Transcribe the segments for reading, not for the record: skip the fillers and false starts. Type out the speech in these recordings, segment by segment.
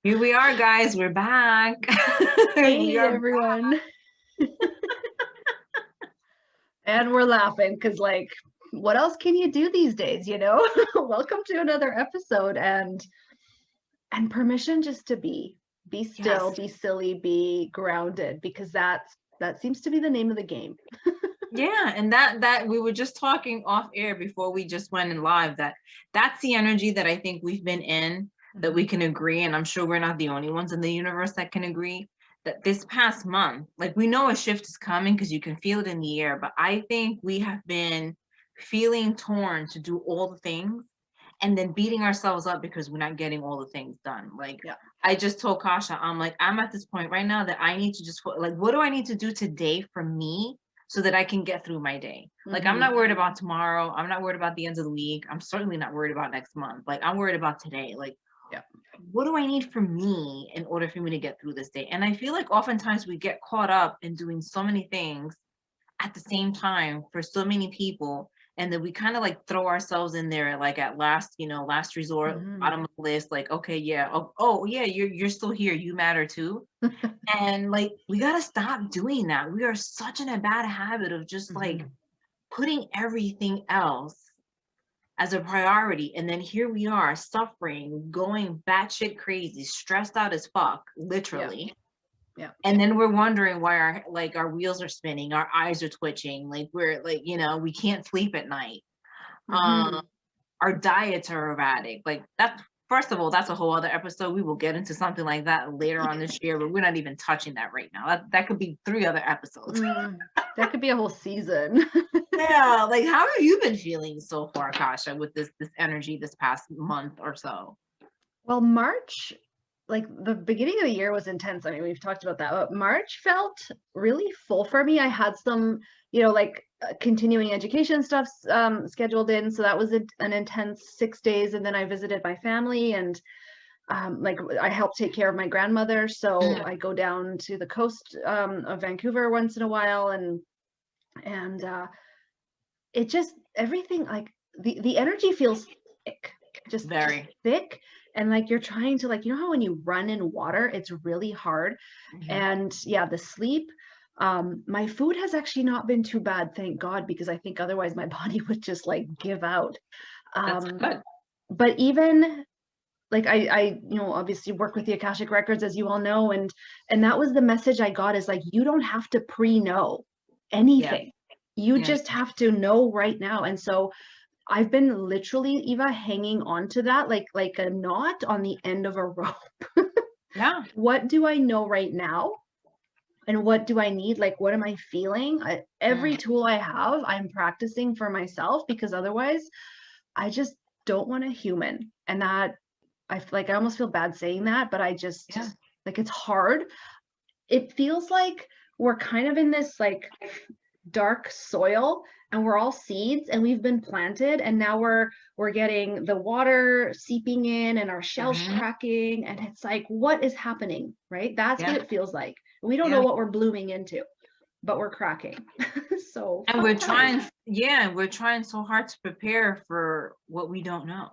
Here we are, guys. We're back. Hey We are everyone. And we're laughing because what else can you do these days, you know? Welcome to another episode and permission just to be still, yes. be silly, be grounded, because that seems to be the name of the game. Yeah, and that we were just talking off air before we just went in live that's the energy that I think we've been in, that we can agree, and I'm sure we're not the only ones in the universe that can agree that this past month, like we know a shift is coming because you can feel it in the air, but I think we have been feeling torn to do all the things and then beating ourselves up because we're not getting all the things done. Like Yeah. I just told Kasha, I'm like, I'm at this point right now that I need to just like, what do I need to do today for me so that I can get through my day? Like, I'm not worried about tomorrow. I'm not worried about the end of the week. I'm certainly not worried about next month. Like, I'm worried about today. Like, Yeah. what do I need from me in order for me to get through this day? And I feel like oftentimes we get caught up in doing so many things at the same time for so many people, and then we kind of like throw ourselves in there like at last, last resort, bottom of the list, like, okay, yeah, oh yeah, you're still here, you matter too. And like we got to stop doing that. We are such in a bad habit of just like putting everything else as a priority, and then here we are suffering, going batshit crazy, stressed out as fuck, literally. Yeah. And then we're wondering why our wheels are spinning, our eyes are twitching, like we're like, we can't sleep at night. Our diets are erratic. Like that's, first of all, that's a whole other episode. We will get into something like that later on this year, but we're not even touching that right now. That could be 3 other episodes. That could be a whole season. Yeah, like how have you been feeling so far, Kasha, with this energy this past month or so? Well, March, like the beginning of the year was intense. I mean, we've talked about that, but March felt really full for me. I had some, continuing education stuff scheduled in. So that was an intense 6 days. And then I visited my family and I help take care of my grandmother. So I go down to the coast of Vancouver once in a while. And it just, everything, like the energy feels thick, just Very. thick. And like you're trying to, like, how when you run in water, it's really hard. And yeah, the sleep, my food has actually not been too bad, thank God, because I think otherwise my body would just like give out. That's good. But even like I obviously work with the Akashic Records, as you all know, and that was the message I got, is like, you don't have to pre-know anything. You just have to know right now. And so I've been literally, Eva, hanging on to that like a knot on the end of a rope. Yeah. What do I know right now? And what do I need? Like, what am I feeling? Every tool I have, I'm practicing for myself, because otherwise I just don't want a human. And that, I almost feel bad saying that, but I just, like, it's hard. It feels like we're kind of in this like dark soil, and we're all seeds, and we've been planted, and now we're getting the water seeping in and our shells cracking, and it's like, what is happening, right? That's what it feels like. We don't know what we're blooming into, but we're cracking. So, and we're trying so hard to prepare for what we don't know.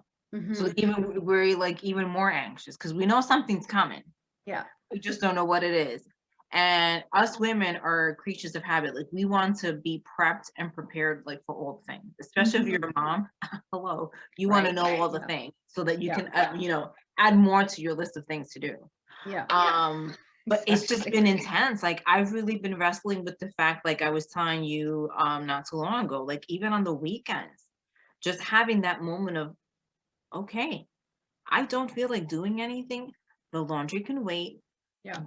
So even we're like even more anxious because we know something's coming. Yeah. We just don't know what it is. And us women are creatures of habit. Like we want to be prepped and prepared, like for all things, especially if you're a mom. Hello, you want to know all the things so that you can, add more to your list of things to do. Yeah. But it's just been intense. Like I've really been wrestling with the fact, like I was telling you not too long ago, like even on the weekends, just having that moment of, okay, I don't feel like doing anything. The laundry can wait. Yeah.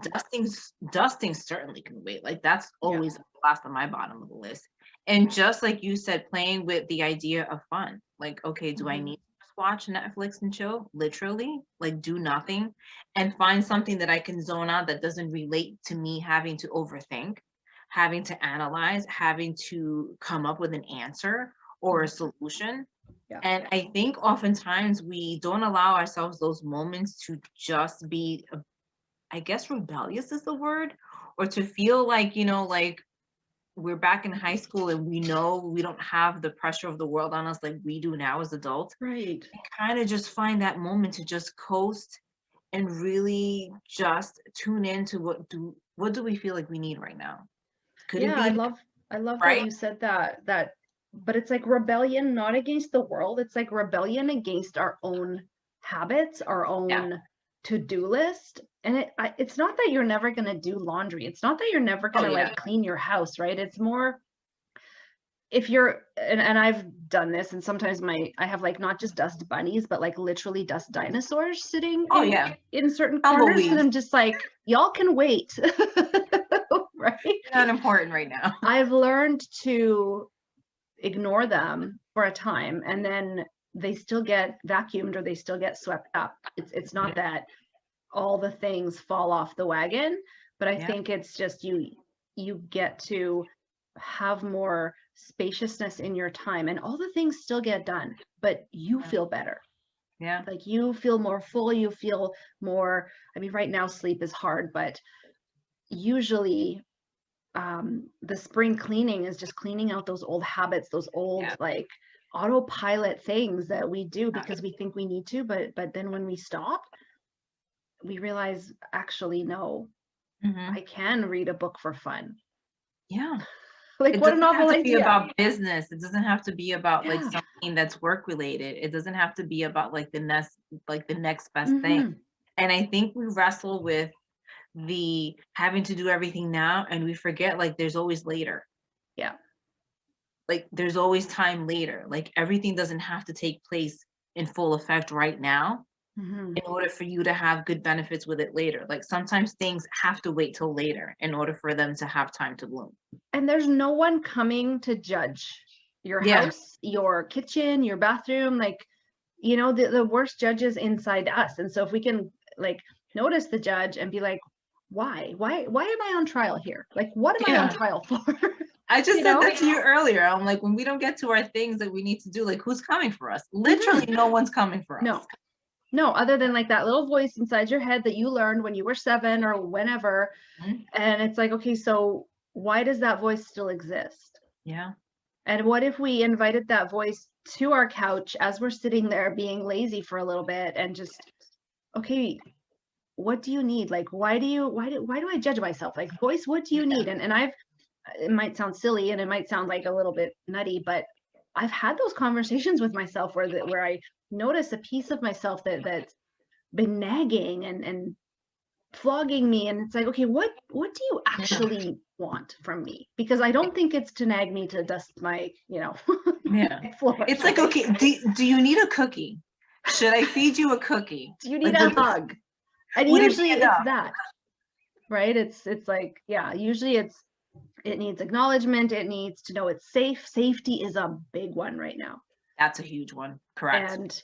Dusting certainly can wait. Like that's always last on my bottom of the list. And just like you said, playing with the idea of fun. Like, okay, do I need to just watch Netflix and chill? Literally, like do nothing and find something that I can zone out that doesn't relate to me having to overthink, having to analyze, having to come up with an answer or a solution. And I think oftentimes we don't allow ourselves those moments to just be, I guess rebellious is the word, or to feel like, like we're back in high school and we know we don't have the pressure of the world on us like we do now as adults. Right. Kind of just find that moment to just coast and really just tune into what do we feel like we need right now. Could it Yeah, I be love that right? you said that, but it's like rebellion not against the world, it's like rebellion against our own habits, our Yeah. own to-do list. And it's not that you're never going to do laundry. It's not that you're never Oh going to yeah. like clean your house, right? It's more if you're and I've done this, and sometimes I have like not just dust bunnies, but like literally dust dinosaurs sitting Oh yeah. in certain corners, and Tumbleweeds. I'm just like, y'all can wait. Right? Not important right now. I've learned to ignore them for a time, and then they still get vacuumed or they still get swept up. It's not that all the things fall off the wagon, but I Yeah. think it's just you get to have more spaciousness in your time, and all the things still get done, but you Yeah. feel better. Yeah. Like you feel more full, you feel more, I mean, right now sleep is hard, but usually the spring cleaning is just cleaning out those old habits, those old Yeah. like autopilot things that we do because we think we need to, but then when we stop, we realize actually no, Mhm. I can read a book for fun. Yeah. Like It what a doesn't have novel to be idea. about business. It doesn't have to be about like Yeah. something that's work related. It doesn't have to be about like the next best thing. Mm-hmm. And I think we wrestle with the having to do everything now, and we forget like there's always later. Yeah. Like there's always time later. Like everything doesn't have to take place in full effect right now Mm-hmm. in order for you to have good benefits with it later. Like sometimes things have to wait till later in order for them to have time to bloom. And there's no one coming to judge your Yeah. house, your kitchen, your bathroom. Like, you know, the worst judge is inside us. And so if we can like notice the judge and be like, why am I on trial here? Like, what am I on Yeah. trial for? I just You said know? that to you earlier. I'm like, when we don't get to our things that we need to do, like who's coming for us? Mm-hmm. Literally no one's coming for us. No, other than like that little voice inside your head that you learned when you were 7 or whenever. Mhm. And it's like, okay, so why does that voice still exist? Yeah. And what if we invited that voice to our couch as we're sitting there being lazy for a little bit and just, okay, what do you need? Like, why do I judge myself? Like, voice, what do you need? And it might sound silly and it might sound like a little bit nutty, but I've had those conversations with myself where I notice a piece of myself that's been nagging and flogging me, and it's like, okay, what do you actually want from me? Because I don't think it's to nag me to dust my Yeah. my floor. It's like, okay, do you need a cookie? Should I feed you a cookie? Do you need Like, a hug? And would it be usually it's enough? that, right? It's like, yeah, usually it needs acknowledgement, it needs to know it's safe. Safety is a big one right now. That's a huge one. Correct. And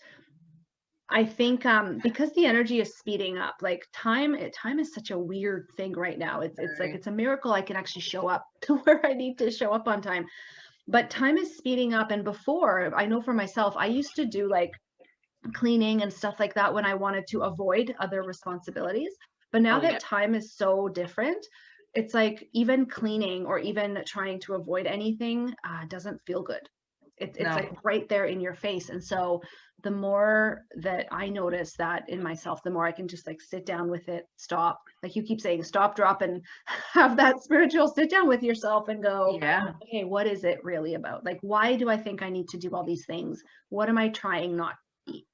I think because the energy is speeding up, like time is such a weird thing right now. It's like it's a miracle I can actually show up to where I need to show up on time. But time is speeding up, and before, I know for myself, I used to do like cleaning and stuff like that when I wanted to avoid other responsibilities. But now Oh, that yeah. time is so different, it's like even cleaning or even trying to avoid anything doesn't feel good. It's No. like right there in your face. And so the more that I notice that in myself, the more I can just like sit down with it, stop. Like you keep saying, stop, drop, and have that spiritual sit down with yourself and go, Yeah. okay, what is it really about? Like, why do I think I need to do all these things? What am I trying not to be?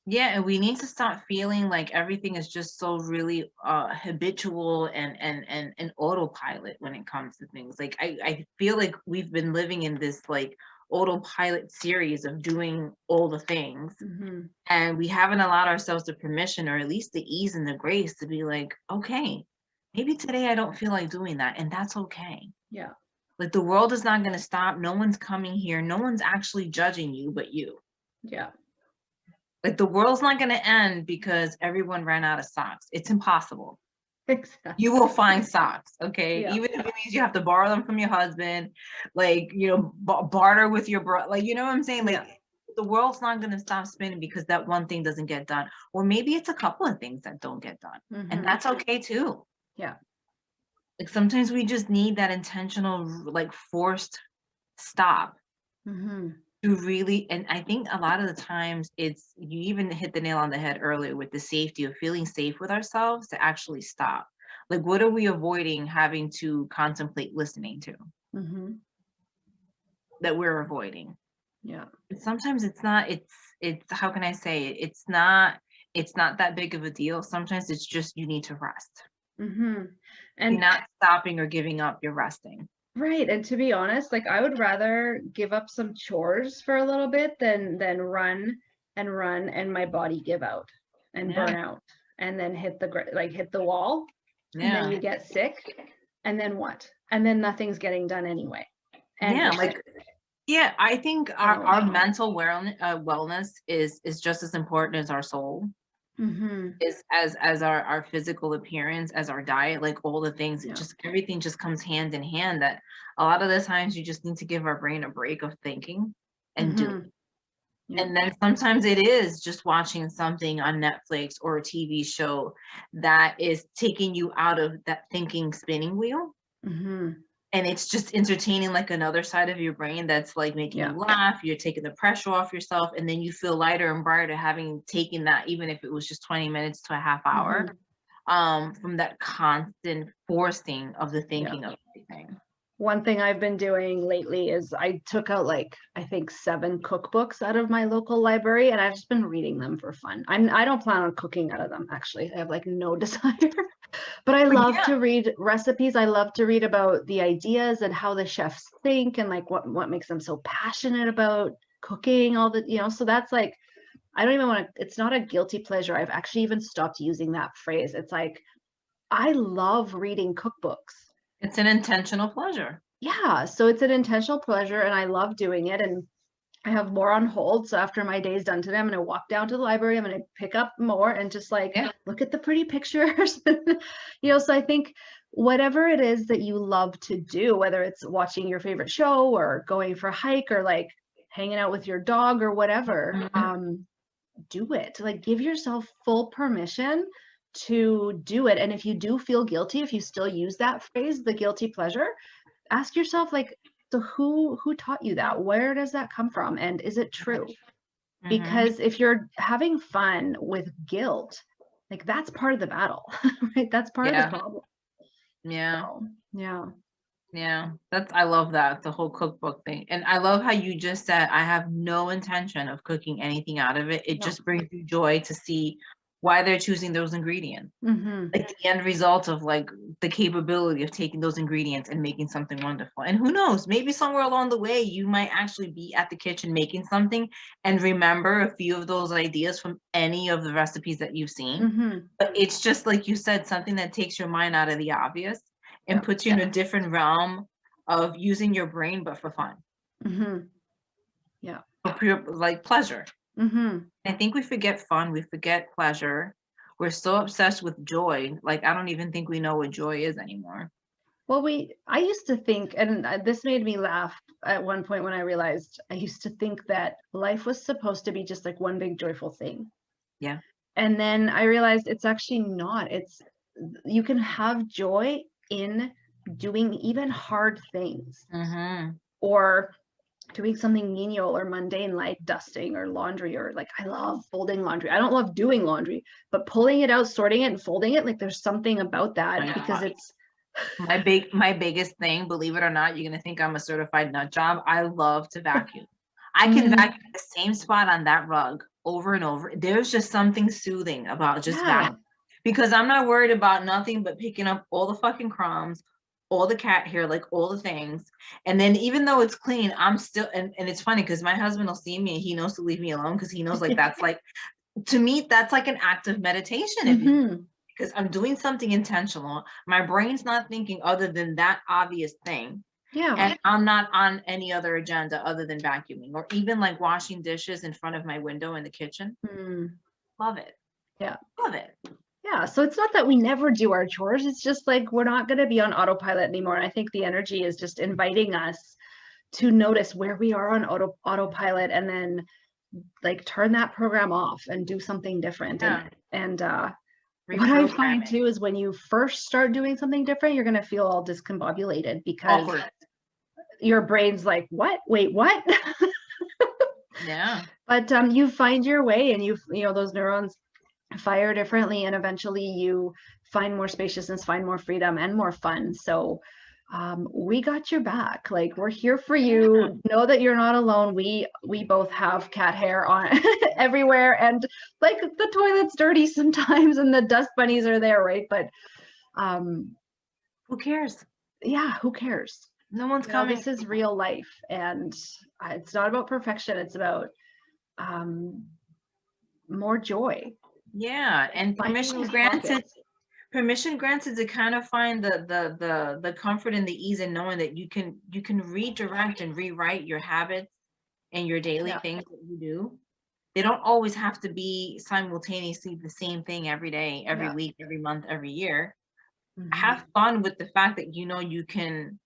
Yeah, and we need to stop feeling like everything is just so really habitual and autopilot when it comes to things. Like I feel like we've been living in this like autopilot series of doing all the things, Mm-hmm. and we haven't allowed ourselves the permission or at least the ease and the grace to be like, okay, maybe today I don't feel like doing that, and that's okay. Yeah. Like the world is not going to stop. No one's coming here. No one's actually judging you but you. Yeah. Like the world's not going to end because everyone ran out of socks. It's impossible. Exactly. You will find socks, okay? Yeah. Even if it means you have to borrow them from your husband, like, you know, barter with your bro, like, you know what I'm saying? Like, Yeah. the world's not going to stop spinning because that one thing doesn't get done. Or maybe it's a couple of things that don't get done. Mm-hmm. And that's okay too. Yeah. Like sometimes we just need that intentional, like forced stop. Mm-hmm. to really, and I think a lot of the times it's, you even hit the nail on the head earlier with the safety of feeling safe with ourselves to actually stop. Like, what are we avoiding having to contemplate listening to Mm-hmm. that we're avoiding? Yeah. And sometimes it's how can I say it? It's not that big of a deal. Sometimes it's just you need to rest. Mm-hmm. You're And not stopping or giving up, you're resting. right. And to be honest, like I would rather give up some chores for a little bit than run and my body give out and Yeah. burn out and then hit the wall, and then Yeah. you get sick, and then what? And then nothing's getting done anyway. And Yeah. Like, yeah, I think oh, our mental wellness is just as important as our soul, mm-hmm. is as our physical appearance, as our diet, like all the things. It Yeah. just, everything just comes hand in hand. That a lot of the times you just need to give our brain a break of thinking and doing. Mm-hmm. Yeah. And then sometimes it is just watching something on Netflix or a TV show that is taking you out of that thinking spinning wheel. Mm-hmm. And it's just entertaining like another side of your brain that's like making Yeah. you laugh. You're taking the pressure off yourself, and then you feel lighter and brighter having taken that, even if it was just 20 minutes to a half hour, from that constant forcing of the thinking of everything. One thing I've been doing lately is I took out like I think 7 cookbooks out of my local library, and I've just been reading them for fun. I don't plan on cooking out of them actually. I have like no desire. But I But love yeah, to read recipes. I love to read about the ideas and how the chefs think and like what makes them so passionate about cooking, all the, so that's like I don't even want to, it's not a guilty pleasure. I've actually even stopped using that phrase. It's like I love reading cookbooks. it's an intentional pleasure. Yeah, so it's an intentional pleasure and I love doing it, and I have more on hold. So after my day's done today, I'm going to walk down to the library. I'm going to pick up more and just like Yeah. look at the pretty pictures. So I think whatever it is that you love to do, whether it's watching your favorite show or going for a hike or like hanging out with your dog or whatever, do it. Like give yourself full permission to do it. And if you do feel guilty, if you still use that phrase, the guilty pleasure, ask yourself like, so who taught you that? Where does that come from? And is it true? Because if you're having fun with guilt, like that's part of the battle, right? That's part of the problem. Yeah. So, yeah. Yeah. I love that, the whole cookbook thing. And I love how you just said, I have no intention of cooking anything out of it. It just brings you joy to see why they're choosing those ingredients. Like the end result of like the capability of taking those ingredients and making something wonderful. And who knows, maybe somewhere along the way you might actually be at the kitchen making something and remember a few of those ideas from any of the recipes that you've seen. But it's just like you said, something that takes your mind out of the obvious and puts you in a different realm of using your brain, but for fun. Yeah. For pure, like pleasure. I think we forget fun, we forget pleasure. We're so obsessed with joy. Like, I don't even think we know what joy is anymore. Well, I used to think, and this made me laugh at one point when I realized I used to think that life was supposed to be just like one big joyful thing. Yeah. And then I realized it's actually not. You can have joy in doing even hard things or doing something menial or mundane like dusting or laundry, or like I love folding laundry. I don't love doing laundry, but pulling it out, sorting it and folding it, like there's something about that because it's my biggest thing, believe it or not, you're gonna think I'm a certified nut job. I love to vacuum. I can vacuum the same spot on that rug over and over. There's just something soothing about just vacuuming, because I'm not worried about nothing but picking up all the fucking crumbs, all the cat hair, like all the things. And then even though it's clean, I'm still, and it's funny because my husband will see me and he knows to leave me alone because he knows like that's like, to me, that's like an act of meditation. Because I'm doing something intentional. My brain's not thinking other than that obvious thing. Yeah. And I'm not on any other agenda other than vacuuming or even like washing dishes in front of my window in the kitchen. Love it. Yeah. Love it. Yeah. So it's not that we never do our chores. It's just like we're not going to be on autopilot anymore. And I think the energy is just inviting us to notice where we are on autopilot and then like turn that program off and do something different. And what I find too is when you first start doing something different, you're going to feel all discombobulated because your brain's like, what? Wait, what? Yeah. But you find your way, and you know, those neurons fire differently, and eventually you find more spaciousness, find more freedom and more fun. So we got your back. Like, we're here for you. Know that you're not alone. We both have cat hair on everywhere, and like the toilet's dirty sometimes and the dust bunnies are there, right? But who cares? Yeah, who cares? No one's You know, coming. this is real life, and it's not about perfection. It's about more joy. Yeah, and Finding permission those granted. pockets. Permission granted to kind of find the comfort and the ease in knowing that you can redirect and rewrite your habits and your daily Yeah. things that you do. They don't always have to be simultaneously the same thing every day, every Yeah. week, every month, every year. Mhm. Have fun with the fact that you know you can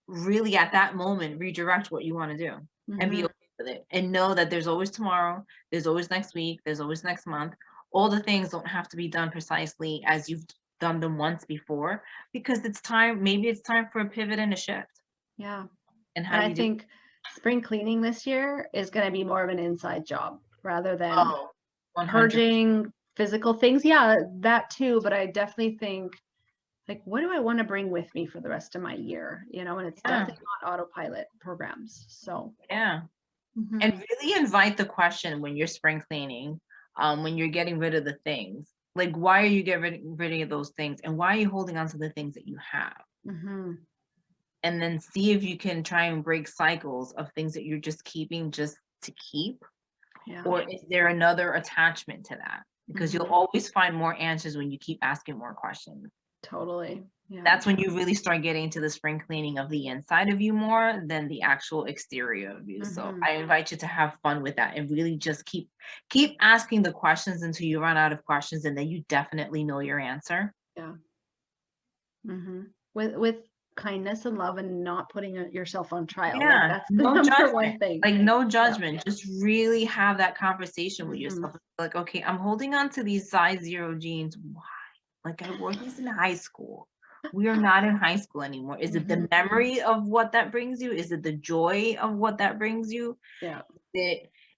really at that moment redirect what you want to do and be Mhm. okay with it, and know that there's always tomorrow, there's always next week, there's always next month. All the things don't have to be done precisely as you've done them once before, because it's time, maybe it's time for a pivot and a shift. Yeah. And how And do I you do? think spring cleaning this year is going to be more of an inside job rather than Oh, 100%. purging physical things. Yeah, that too. But I definitely think, like, what do I want to bring with me for the rest of my year? You know, and it's Yeah. definitely not autopilot programs. So Yeah. Mhm. And really invite the question when you're spring cleaning, when you're getting rid of the things, like, why are you getting rid of those things, and why are you holding on to the things that you have? Mhm. And then see if you can try and break cycles of things that you're just keeping just to keep, Yeah. or is there another attachment to that? Because you'll Mhm. always find more answers when you keep asking more questions. Totally. Yeah. That's when you really start getting to the spring cleaning of the inside of you more than the actual exterior of you. So Mhm. I invite you to have fun with that and really just keep asking the questions until you run out of questions, and then you definitely know your answer. Yeah. Mhm. With kindness and love, and not putting yourself on trial. Like, Yeah, that's the no number one judgment. thing. Like, no Yeah. judgment. Just really have that conversation with Mhm. yourself. Like, okay, I'm holding on to these size 0 jeans. Why? Like, I wore these in high school. We are not in high school anymore. Is it the Mhm. memory of what that brings you? Is it the joy of what that brings you? Yeah.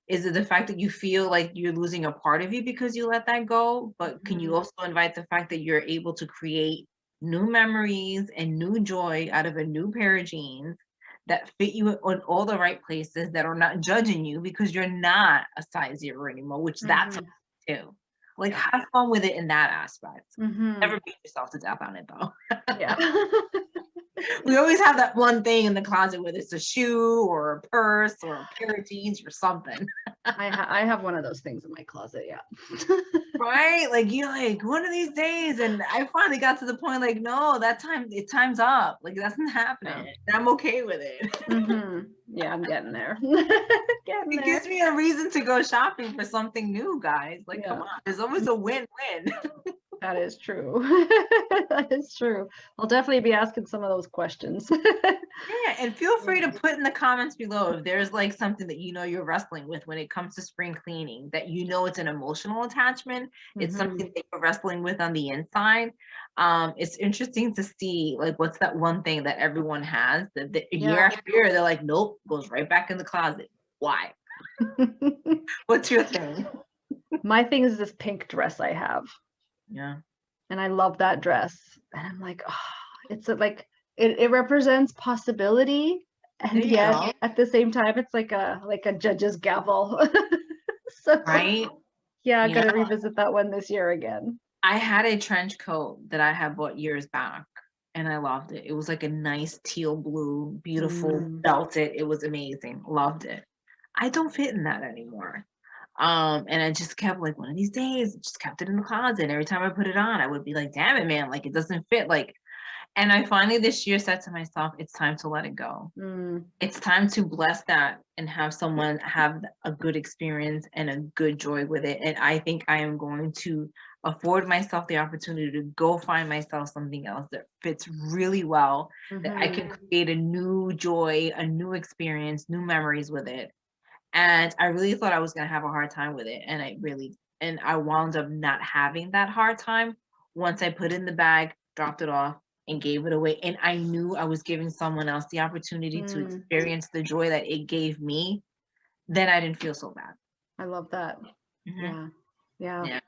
Is it the fact that you feel like you're losing a part of you because you let that go? But can you Mhm. also invite the fact that you're able to create new memories and new joy out of a new pair of jeans that fit you in all the right places, that are not judging you because you're not a size 0 anymore, which that's Mhm. too. Like, Yeah. have fun with it in that aspect. Mhm. Never beat yourself to death on it though. Yeah. We always have that one thing in the closet, whether it's a shoe or a purse or a pair of jeans or something. I have one of those things in my closet. Yeah. Right? Like, you're like, one of these days. And I finally got to the point, like, no, time's up. Like, that's not happening. And I'm okay with it. Mhm. Yeah, I'm getting there. Getting It there. gives me a reason to go shopping for something new, guys. Like, Yeah. come on, there's always a win-win. That is true. That is true. I'll definitely be asking some of those questions. Yeah, and feel free to put in the comments below if there's like something that you know you're wrestling with when it comes to spring cleaning, that you know it's an emotional attachment, it's Mhm. something that you're wrestling with on the inside. It's interesting to see, like, what's that one thing that everyone has that year Yeah. after year they're like, nope, goes right back in the closet. Why? What's your thing? My thing is this pink dress I have, Yeah. and I love that dress. And I'm like, oh, it's like it represents possibility, There and you yet go. at the same time it's like a judge's gavel. So Right? yeah, I Yeah. gotta revisit that one this year again. I had a trench coat that I had bought years back and I loved it. It was like a nice teal blue, beautiful, belted. It was amazing. Loved it. I don't fit in that anymore. And I just kept, like, one of these days, just kept it in the closet. Every time I put it on, I would be like, damn it, man, like, it doesn't fit. Like, and I finally this year said to myself, it's time to let it go. Mm. It's time to bless that and have someone have a good experience and a good joy with it. And I think I am going to afford myself the opportunity to go find myself something else that fits really well, that I can create a new joy, a new experience, new memories with it. And I really thought I was going to have a hard time with it. And I wound up not having that hard time once I put it in the bag, dropped it off, and gave it away. And I knew I was giving someone else the opportunity to experience the joy that it gave me. then I didn't feel so bad. I love that. Mhm. Yeah.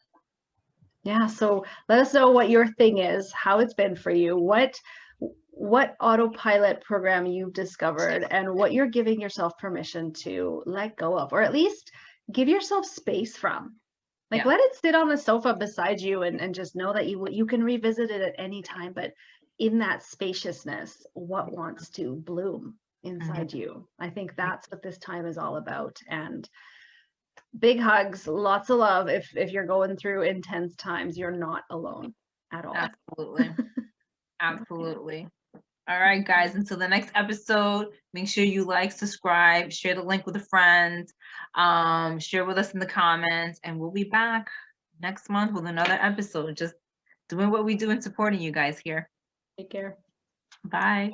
Yeah. So let us know what your thing is, how it's been for you, what autopilot program you've discovered, and what you're giving yourself permission to let go of, or at least give yourself space from. Like, Yeah. let it sit on the sofa beside you and just know that you can revisit it at any time, but in that spaciousness, what wants to bloom inside you. I think that's what this time is all about. And big hugs, lots of love. If you're going through intense times, you're not alone at all. Absolutely. Absolutely. All right, guys, until the next episode, make sure you like, subscribe, share the link with a friend, share with us in the comments, and we'll be back next month with another episode, just doing what we do and supporting you guys here. Take care. Bye.